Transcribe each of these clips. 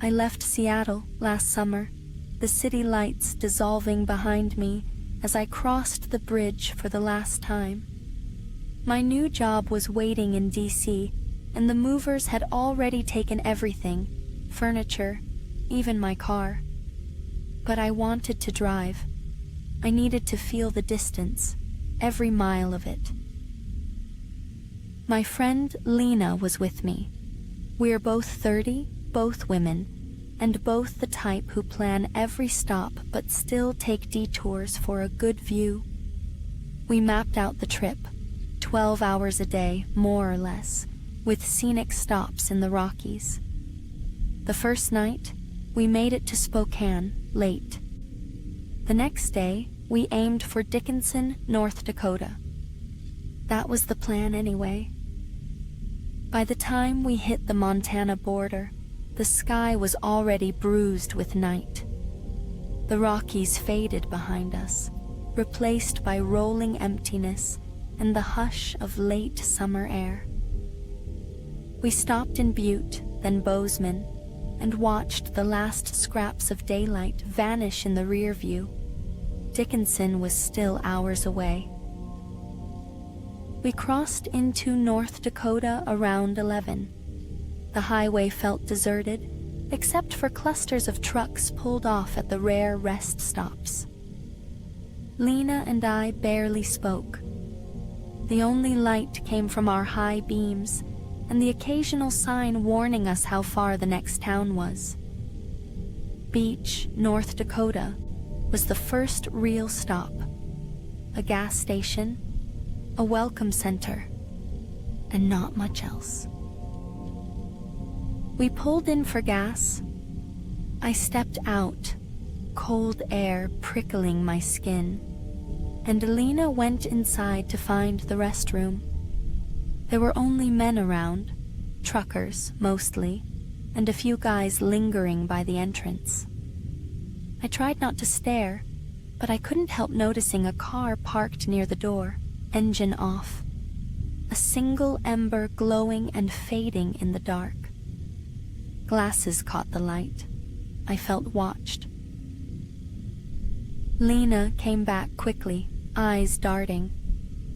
I left Seattle last summer, the city lights dissolving behind me as I crossed the bridge for the last time. My new job was waiting in DC, and the movers had already taken everything, furniture, even my car. But I wanted to drive. I needed to feel the distance, every mile of it. My friend Lena was with me. We're both 30, both women, and both the type who plan every stop but still take detours for a good view. We mapped out the trip, 12 hours a day, more or less, with scenic stops in the Rockies. The first night, we made it to Spokane late. The next day, we aimed for Dickinson, North Dakota. That was the plan anyway. By the time we hit the Montana border, the sky was already bruised with night. The Rockies faded behind us, replaced by rolling emptiness and the hush of late summer air. We stopped in Butte, then Bozeman, and watched the last scraps of daylight vanish in the rear view. Dickinson was still hours away. We crossed into North Dakota around 11. The highway felt deserted, except for clusters of trucks pulled off at the rare rest stops. Lena and I barely spoke. The only light came from our high beams, and the occasional sign warning us how far the next town was. Beach, North Dakota, was the first real stop. A gas station, a welcome center, and not much else. We pulled in for gas. I stepped out, cold air prickling my skin, and Lena went inside to find the restroom. There were only men around, truckers mostly, and a few guys lingering by the entrance. I tried not to stare, but I couldn't help noticing a car parked near the door, engine off. A single ember glowing and fading in the dark. Glasses caught the light. I felt watched. Lena came back quickly, eyes darting.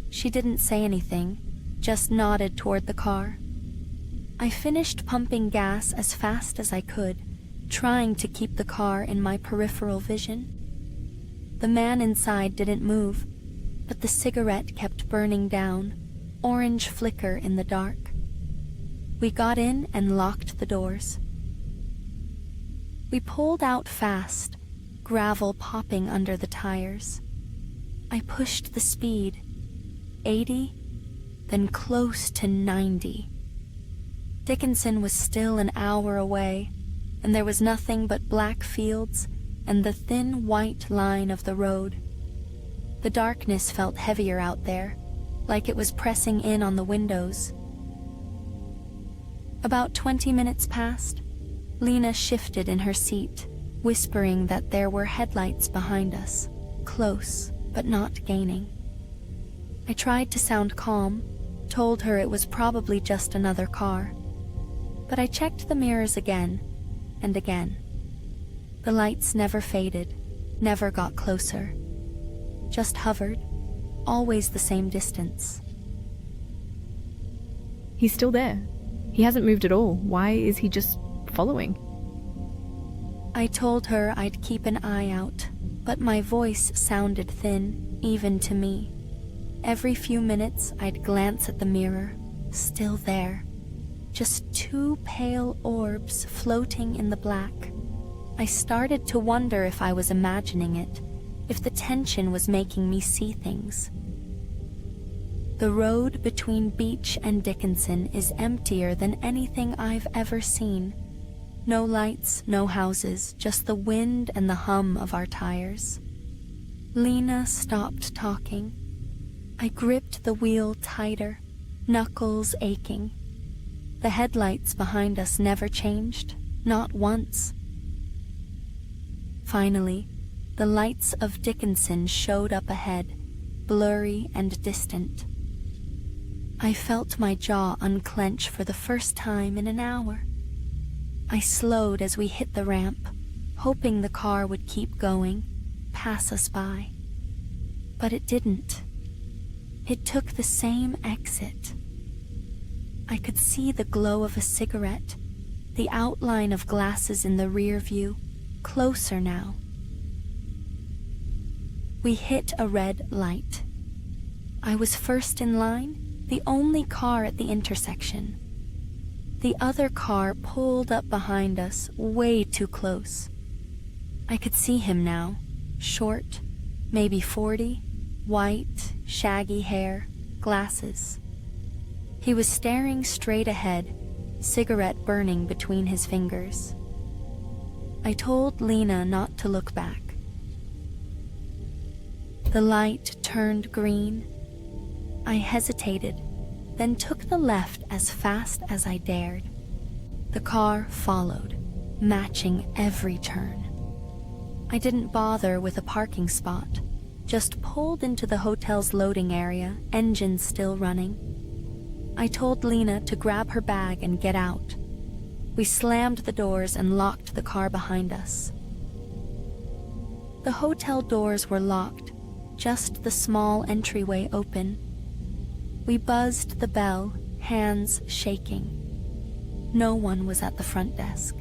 She didn't say anything, just nodded toward the car. I finished pumping gas as fast as I could, trying to keep the car in my peripheral vision. The man inside didn't move, but the cigarette kept burning down, orange flicker in the dark. We got in and locked the doors. We pulled out fast, gravel popping under the tires. I pushed the speed, 80, then close to 90. Dickinson was still an hour away, and there was nothing but black fields and the thin white line of the road. The darkness felt heavier out there, like it was pressing in on the windows. About 20 minutes passed. Lena shifted in her seat, whispering that there were headlights behind us, close but not gaining. I tried to sound calm, told her it was probably just another car. But I checked the mirrors again and again. The lights never faded, never got closer. Just hovered, always the same distance. He's still there. He hasn't moved at all. Why is he just following? I told her I'd keep an eye out, but my voice sounded thin, even to me. Every few minutes, I'd glance at the mirror, still there. Just two pale orbs floating in the black. I started to wonder if I was imagining it, if the tension was making me see things. The road between Beach and Dickinson is emptier than anything I've ever seen. No lights, no houses, just the wind and the hum of our tires. Lena stopped talking. I gripped the wheel tighter, knuckles aching. The headlights behind us never changed, not once. Finally, the lights of Dickinson showed up ahead, blurry and distant. I felt my jaw unclench for the first time in an hour. I slowed as we hit the ramp, hoping the car would keep going, pass us by. But it didn't. It took the same exit. I could see the glow of a cigarette, the outline of glasses in the rear view, closer now. We hit a red light. I was first in line, the only car at the intersection. The other car pulled up behind us, way too close. I could see him now, short, maybe 40, white, shaggy hair, glasses. He was staring straight ahead, cigarette burning between his fingers. I told Lena not to look back. The light turned green. I hesitated, then took the left as fast as I dared. The car followed, matching every turn. I didn't bother with a parking spot, just pulled into the hotel's loading area, engine still running. I told Lena to grab her bag and get out. We slammed the doors and locked the car behind us. The hotel doors were locked, just the small entryway open. We buzzed the bell, hands shaking. No one was at the front desk.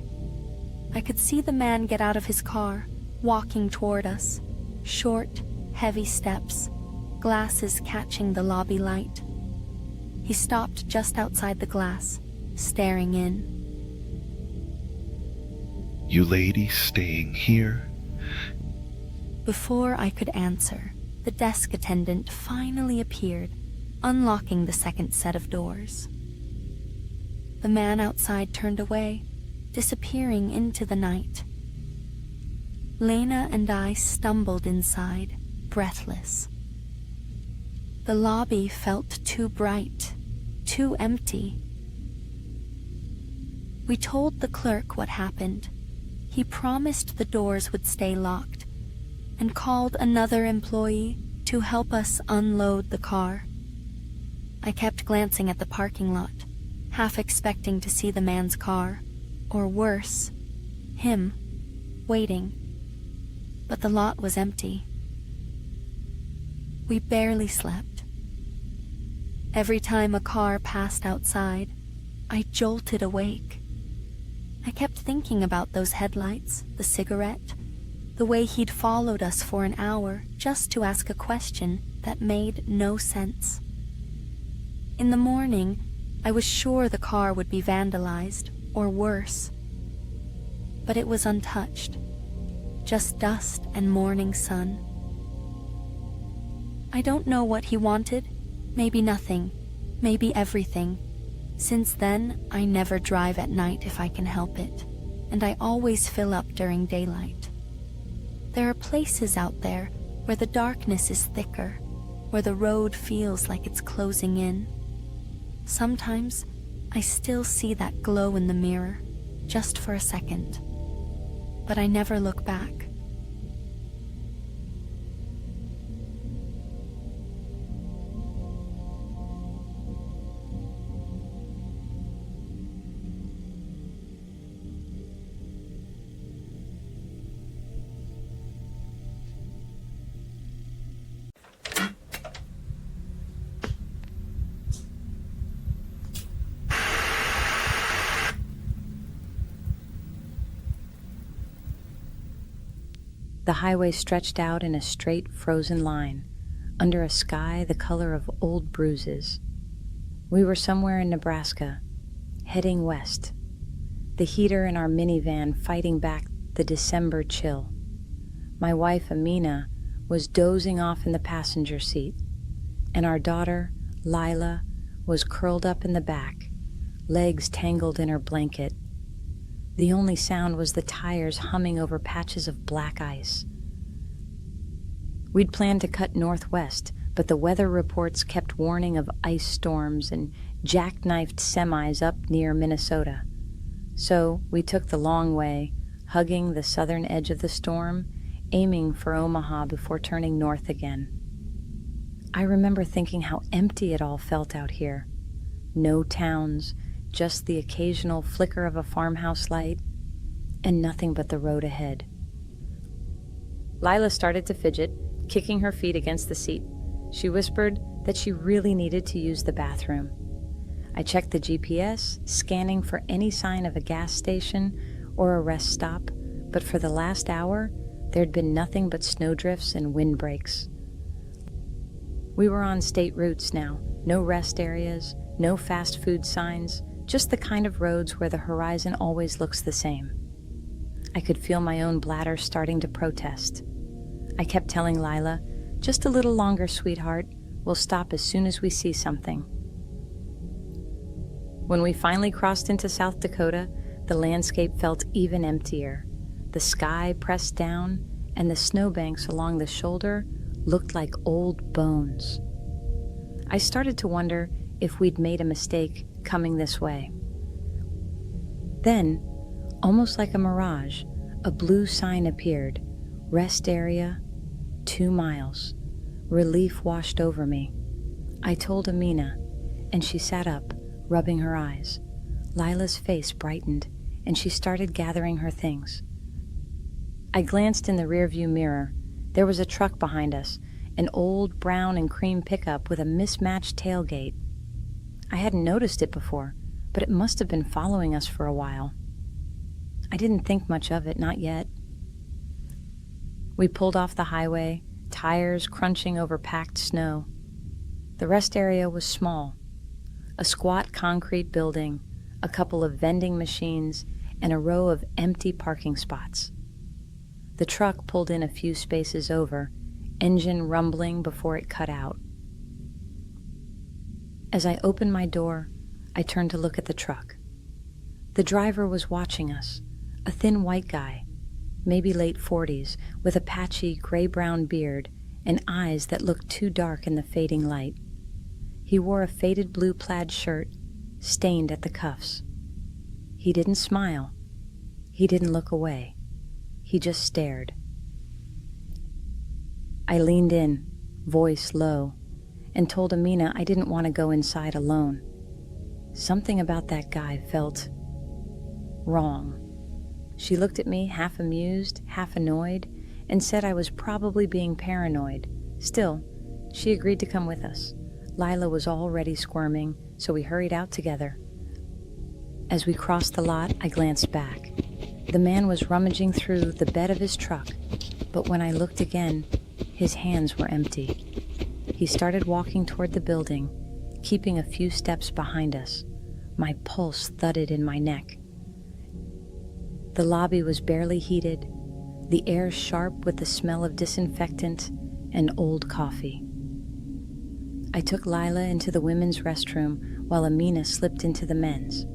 I could see the man get out of his car, walking toward us, short, heavy steps, glasses catching the lobby light. He stopped just outside the glass, staring in. "You ladies staying here?" Before I could answer, the desk attendant finally appeared, unlocking the second set of doors. The man outside turned away, disappearing into the night. Lena and I stumbled inside, breathless. The lobby felt too bright, too empty. We told the clerk what happened. He promised the doors would stay locked and called another employee to help us unload the car. I kept glancing at the parking lot, half expecting to see the man's car, or worse, him, waiting. But the lot was empty. We barely slept. Every time a car passed outside, I jolted awake. I kept thinking about those headlights, the cigarette, the way he'd followed us for an hour just to ask a question that made no sense. In the morning, I was sure the car would be vandalized, or worse. But it was untouched, just dust and morning sun. I don't know what he wanted, maybe nothing, maybe everything. Since then, I never drive at night if I can help it, and I always fill up during daylight. There are places out there where the darkness is thicker, where the road feels like it's closing in. Sometimes, I still see that glow in the mirror, just for a second. But I never look back. The highway stretched out in a straight, frozen line, under a sky the color of old bruises. We were somewhere in Nebraska, heading west, the heater in our minivan fighting back the December chill. My wife, Amina, was dozing off in the passenger seat, and our daughter, Lila, was curled up in the back, legs tangled in her blanket. The only sound was the tires humming over patches of black ice. We'd planned to cut northwest, but the weather reports kept warning of ice storms and jackknifed semis up near Minnesota. So we took the long way, hugging the southern edge of the storm, aiming for Omaha before turning north again. I remember thinking how empty it all felt out here. No towns, just the occasional flicker of a farmhouse light, and nothing but the road ahead. Lila started to fidget, kicking her feet against the seat. She whispered that she really needed to use the bathroom. I checked the GPS, scanning for any sign of a gas station or a rest stop, but for the last hour, there'd been nothing but snowdrifts and windbreaks. We were on state routes now, no rest areas, no fast food signs, just the kind of roads where the horizon always looks the same. I could feel my own bladder starting to protest. I kept telling Lila, "Just a little longer, sweetheart. We'll stop as soon as we see something." When we finally crossed into South Dakota, the landscape felt even emptier. The sky pressed down, and the snowbanks along the shoulder looked like old bones. I started to wonder if we'd made a mistake coming this way. Then, almost like a mirage, a blue sign appeared. Rest area, 2 miles. Relief washed over me. I told Amina, and she sat up, rubbing her eyes. Lila's face brightened, and she started gathering her things. I glanced in the rearview mirror. There was a truck behind us, an old brown and cream pickup with a mismatched tailgate. I hadn't noticed it before, but it must have been following us for a while. I didn't think much of it, not yet. We pulled off the highway, tires crunching over packed snow. The rest area was small. A squat concrete building, a couple of vending machines, and a row of empty parking spots. The truck pulled in a few spaces over, engine rumbling before it cut out. As I opened my door, I turned to look at the truck. The driver was watching us, a thin white guy, maybe late 40s, with a patchy gray-brown beard and eyes that looked too dark in the fading light. He wore a faded blue plaid shirt, stained at the cuffs. He didn't smile. He didn't look away. He just stared. I leaned in, voice low, and told Amina I didn't want to go inside alone. Something about that guy felt wrong. She looked at me, half amused, half annoyed, and said I was probably being paranoid. Still, she agreed to come with us. Lila was already squirming, so we hurried out together. As we crossed the lot, I glanced back. The man was rummaging through the bed of his truck, but when I looked again, his hands were empty. He started walking toward the building, keeping a few steps behind us. My pulse thudded in my neck. The lobby was barely heated, the air sharp with the smell of disinfectant and old coffee. I took Lila into the women's restroom while Amina slipped into the men's.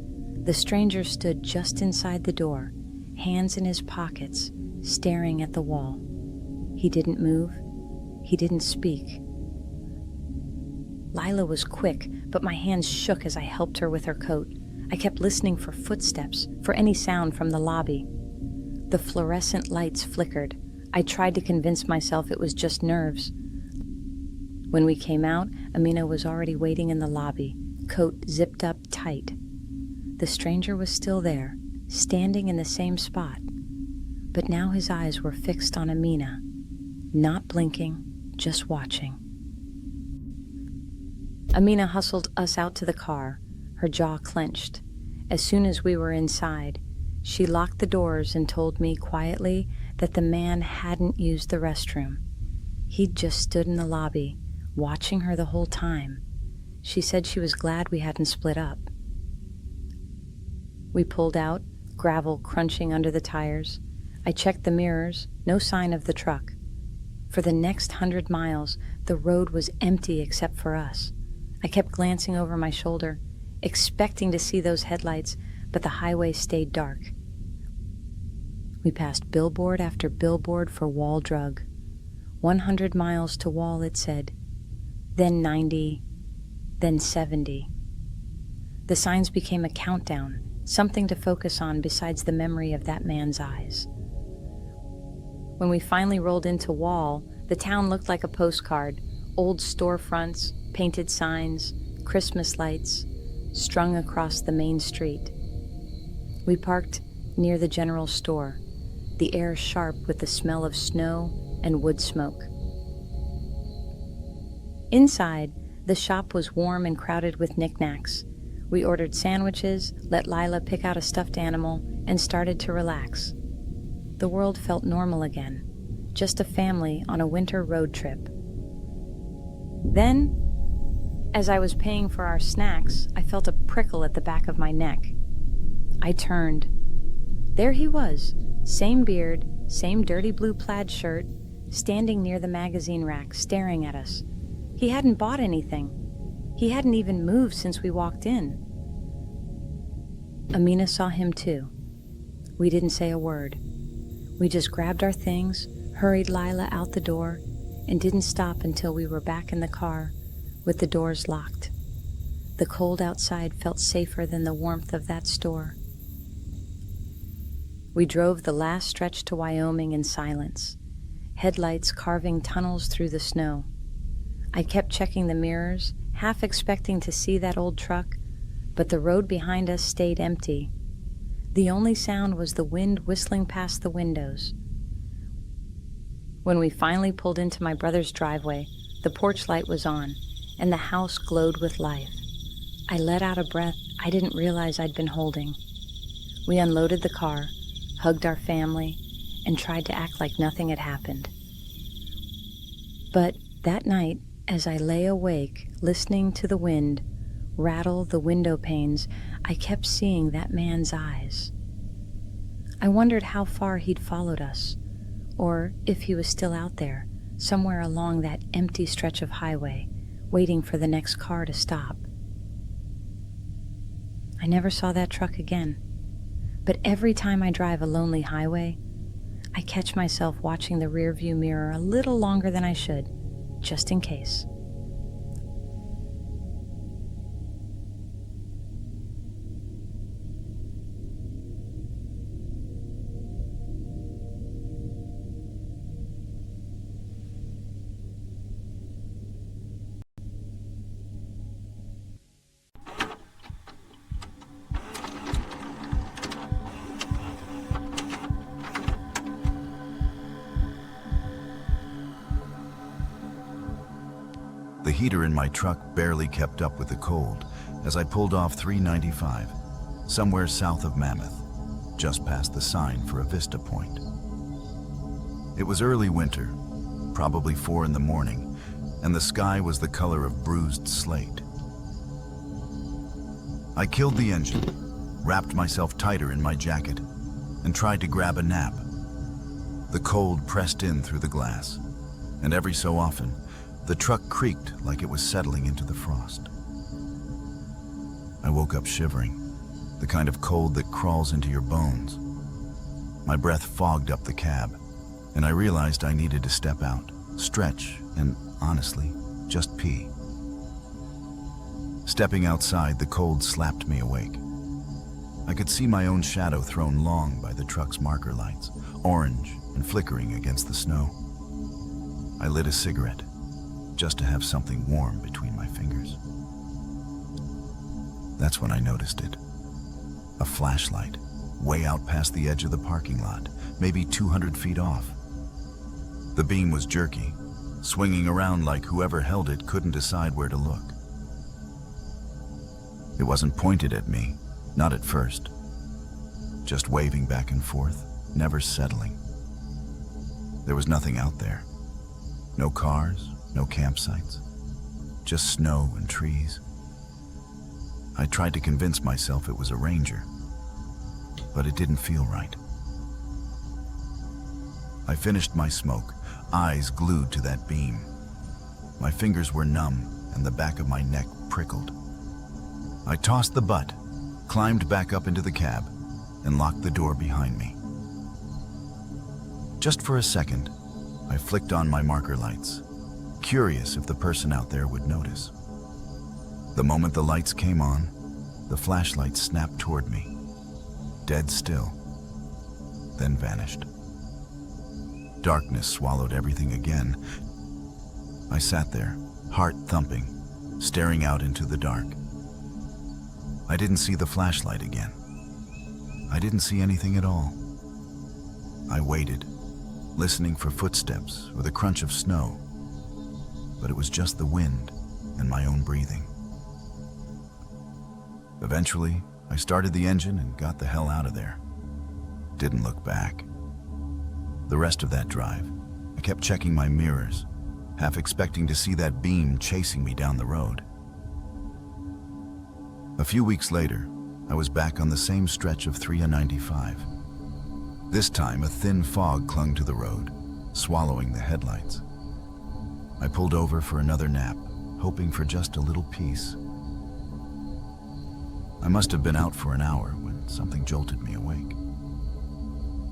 The stranger stood just inside the door, hands in his pockets, staring at the wall. He didn't move. He didn't speak. Lila was quick, but my hands shook as I helped her with her coat. I kept listening for footsteps, for any sound from the lobby. The fluorescent lights flickered. I tried to convince myself it was just nerves. When we came out, Amina was already waiting in the lobby, coat zipped up tight. The stranger was still there, standing in the same spot. But now his eyes were fixed on Amina, not blinking, just watching. Amina hustled us out to the car, her jaw clenched. As soon as we were inside, she locked the doors and told me quietly that the man hadn't used the restroom. He'd just stood in the lobby, watching her the whole time. She said she was glad we hadn't split up. We pulled out, gravel crunching under the tires. I checked the mirrors, no sign of the truck. For the next 100 miles, the road was empty except for us. I kept glancing over my shoulder, expecting to see those headlights, but the highway stayed dark. We passed billboard after billboard for Wall Drug. 100 miles to Wall, it said. Then 90, then 70. The signs became a countdown, something to focus on besides the memory of that man's eyes. When we finally rolled into Wall, the town looked like a postcard. Old storefronts, painted signs, Christmas lights. strung across the main street. We parked near the general store, the air sharp with the smell of snow and wood smoke. Inside, the shop was warm and crowded with knickknacks. We ordered sandwiches, let Lila pick out a stuffed animal, and started to relax. The world felt normal again, just a family on a winter road trip. Then, as I was paying for our snacks, I felt a prickle at the back of my neck. I turned. There he was, same beard, same dirty blue plaid shirt, standing near the magazine rack, staring at us. He hadn't bought anything. He hadn't even moved since we walked in. Amina saw him too. We didn't say a word. We just grabbed our things, hurried Lila out the door, and didn't stop until we were back in the car with the doors locked. The cold outside felt safer than the warmth of that store. We drove the last stretch to Wyoming in silence, headlights carving tunnels through the snow. I kept checking the mirrors, half expecting to see that old truck, but the road behind us stayed empty. The only sound was the wind whistling past the windows. When we finally pulled into my brother's driveway, the porch light was on, and the house glowed with life. I let out a breath I didn't realize I'd been holding. We unloaded the car, hugged our family, and tried to act like nothing had happened. But that night, as I lay awake, listening to the wind rattle the window panes, I kept seeing that man's eyes. I wondered how far he'd followed us, or if he was still out there, somewhere along that empty stretch of highway, waiting for the next car to stop. I never saw that truck again, but every time I drive a lonely highway, I catch myself watching the rearview mirror a little longer than I should, just in case. The heater in my truck barely kept up with the cold as I pulled off 395, somewhere south of Mammoth, just past the sign for a vista point. It was early winter, probably 4 in the morning, and the sky was the color of bruised slate. I killed the engine, wrapped myself tighter in my jacket, and tried to grab a nap. The cold pressed in through the glass, and every so often, the truck creaked like it was settling into the frost. I woke up shivering, the kind of cold that crawls into your bones. My breath fogged up the cab, and I realized I needed to step out, stretch, and honestly, just pee. Stepping outside, the cold slapped me awake. I could see my own shadow thrown long by the truck's marker lights, orange and flickering against the snow. I lit a cigarette, just to have something warm between my fingers. That's when I noticed it. A flashlight, way out past the edge of the parking lot, maybe 200 feet off. The beam was jerky, swinging around like whoever held it couldn't decide where to look. It wasn't pointed at me, not at first. Just waving back and forth, never settling. There was nothing out there. No cars, no campsites, just snow and trees. I tried to convince myself it was a ranger, but it didn't feel right. I finished my smoke, eyes glued to that beam. My fingers were numb and the back of my neck prickled. I tossed the butt, climbed back up into the cab, and locked the door behind me. Just for a second, I flicked on my marker lights, curious if the person out there would notice. The moment the lights came on, the flashlight snapped toward me, dead still, then vanished. Darkness swallowed everything again. I sat there, heart thumping, staring out into the dark. I didn't see the flashlight again. I didn't see anything at all. I waited, listening for footsteps or the crunch of snow, but it was just the wind and my own breathing. Eventually, I started the engine and got the hell out of there. Didn't look back. The rest of that drive, I kept checking my mirrors, half expecting to see that beam chasing me down the road. A few weeks later, I was back on the same stretch of 395. This time, a thin fog clung to the road, swallowing the headlights. I pulled over for another nap, hoping for just a little peace. I must have been out for an hour when something jolted me awake.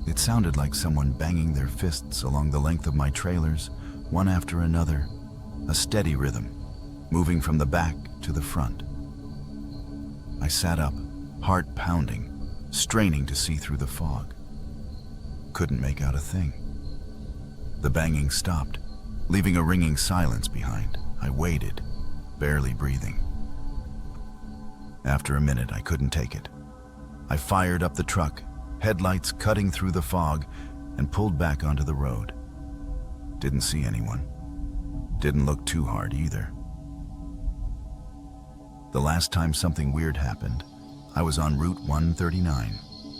It sounded like someone banging their fists along the length of my trailers, one after another, a steady rhythm, moving from the back to the front. I sat up, heart pounding, straining to see through the fog. Couldn't make out a thing. The banging stopped, leaving a ringing silence behind. I waited, barely breathing. After a minute, I couldn't take it. I fired up the truck, headlights cutting through the fog, and pulled back onto the road. Didn't see anyone. Didn't look too hard either. The last time something weird happened, I was on Route 139,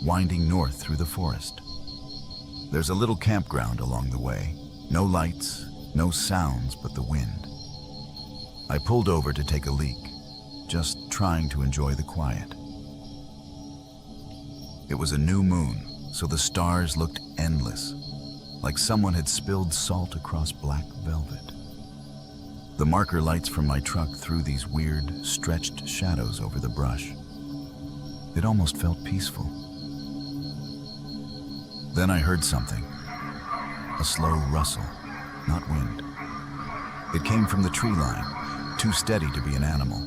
winding north through the forest. There's a little campground along the way. No lights, no sounds but the wind. I pulled over to take a leak, just trying to enjoy the quiet. It was a new moon, so the stars looked endless, like someone had spilled salt across black velvet. The marker lights from my truck threw these weird, stretched shadows over the brush. It almost felt peaceful. Then I heard something. A slow rustle, not wind. It came from the tree line, too steady to be an animal,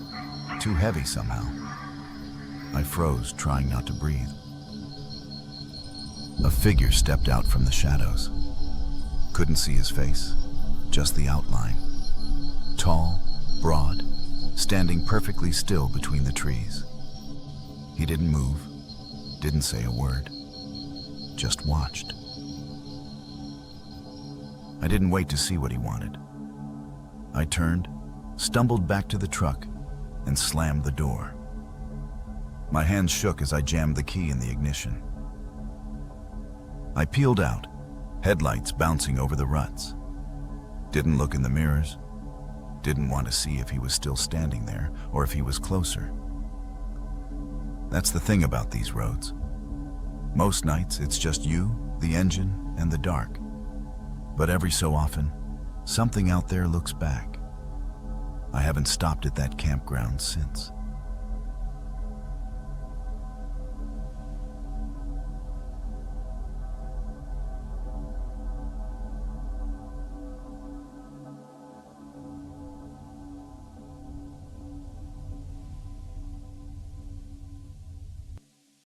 too heavy somehow. I froze, trying not to breathe. A figure stepped out from the shadows. Couldn't see his face, just the outline. Tall, broad, standing perfectly still between the trees. He didn't move, didn't say a word, just watched. I didn't wait to see what he wanted. I turned, stumbled back to the truck, and slammed the door. My hands shook as I jammed the key in the ignition. I peeled out, headlights bouncing over the ruts. Didn't look in the mirrors. Didn't want to see if he was still standing there or if he was closer. That's the thing about these roads. Most nights it's just you, the engine, and the dark. But every so often, something out there looks back. I haven't stopped at that campground since.